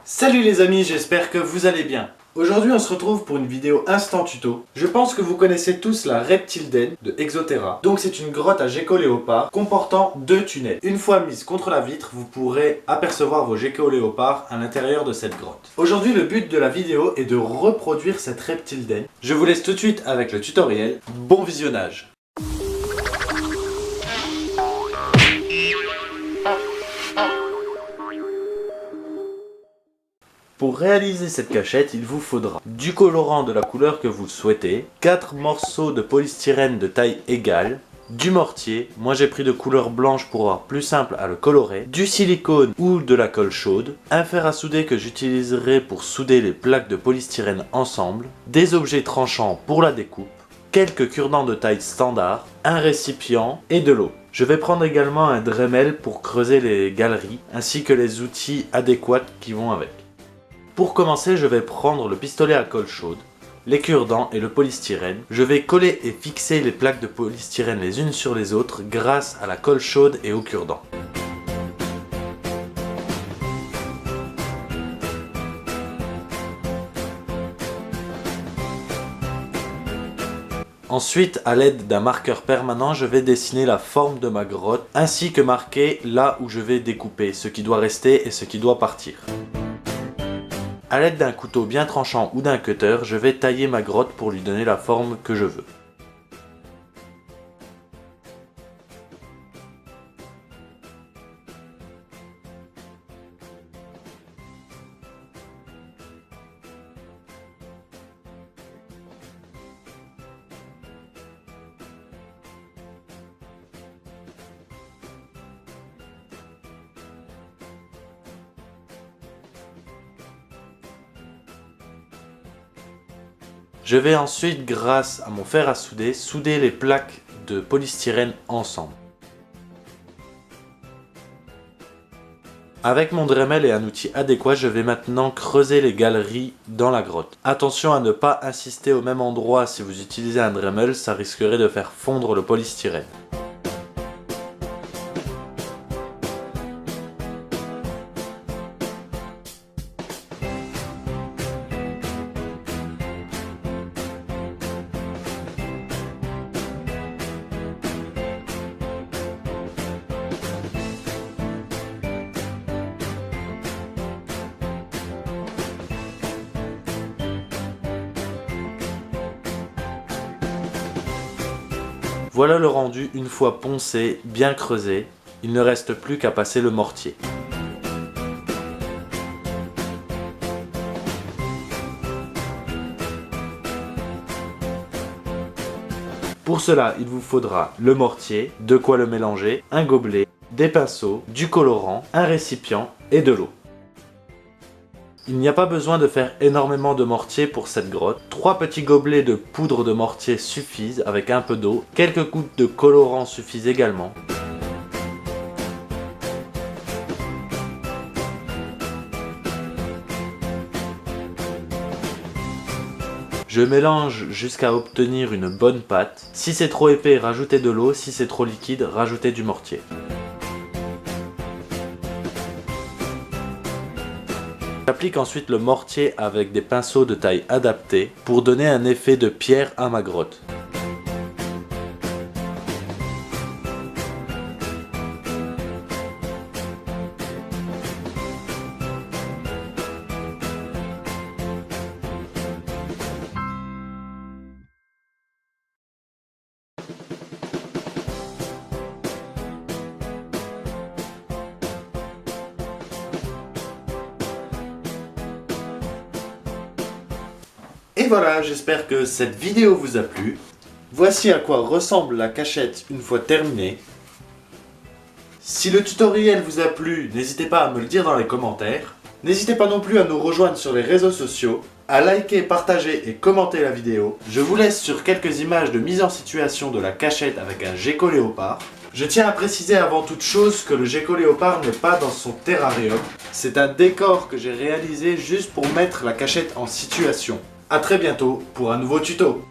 Salut les amis, j'espère que vous allez bien. Aujourd'hui on se retrouve pour une vidéo instant tuto. Je pense que vous connaissez tous la Reptile Den de Exoterra. Donc c'est une grotte à gecko léopard comportant 2 tunnels. Une fois mise contre la vitre, vous pourrez apercevoir vos geckos léopards à l'intérieur de cette grotte. Aujourd'hui le but de la vidéo est de reproduire cette Reptile Den. Je vous laisse tout de suite avec le tutoriel. Bon visionnage. Pour réaliser cette cachette, il vous faudra du colorant de la couleur que vous souhaitez, 4 morceaux de polystyrène de taille égale, du mortier, moi j'ai pris de couleur blanche pour avoir plus simple à le colorer, du silicone ou de la colle chaude, un fer à souder que j'utiliserai pour souder les plaques de polystyrène ensemble, des objets tranchants pour la découpe, quelques cure-dents de taille standard, un récipient et de l'eau. Je vais prendre également un Dremel pour creuser les galeries ainsi que les outils adéquats qui vont avec. Pour commencer, je vais prendre le pistolet à colle chaude, les cure-dents et le polystyrène. Je vais coller et fixer les plaques de polystyrène les unes sur les autres grâce à la colle chaude et aux cure-dents. Ensuite, à l'aide d'un marqueur permanent, je vais dessiner la forme de ma grotte ainsi que marquer là où je vais découper, ce qui doit rester et ce qui doit partir. A l'aide d'un couteau bien tranchant ou d'un cutter, je vais tailler ma grotte pour lui donner la forme que je veux. Je vais ensuite, grâce à mon fer à souder, souder les plaques de polystyrène ensemble. Avec mon Dremel et un outil adéquat, je vais maintenant creuser les galeries dans la grotte. Attention à ne pas insister au même endroit si vous utilisez un Dremel, ça risquerait de faire fondre le polystyrène. Voilà le rendu une fois poncé, bien creusé, il ne reste plus qu'à passer le mortier. Pour cela, il vous faudra le mortier, de quoi le mélanger, un gobelet, des pinceaux, du colorant, un récipient et de l'eau. Il n'y a pas besoin de faire énormément de mortier pour cette grotte. 3 petits gobelets de poudre de mortier suffisent avec un peu d'eau. Quelques gouttes de colorant suffisent également. Je mélange jusqu'à obtenir une bonne pâte. Si c'est trop épais, rajoutez de l'eau. Si c'est trop liquide, rajoutez du mortier. J'applique ensuite le mortier avec des pinceaux de taille adaptée pour donner un effet de pierre à ma grotte. Et voilà, j'espère que cette vidéo vous a plu. Voici à quoi ressemble la cachette une fois terminée. Si le tutoriel vous a plu, n'hésitez pas à me le dire dans les commentaires. N'hésitez pas non plus à nous rejoindre sur les réseaux sociaux, à liker, partager et commenter la vidéo. Je vous laisse sur quelques images de mise en situation de la cachette avec un gecko léopard. Je tiens à préciser avant toute chose que le gecko léopard n'est pas dans son terrarium. C'est un décor que j'ai réalisé juste pour mettre la cachette en situation. A très bientôt pour un nouveau tuto.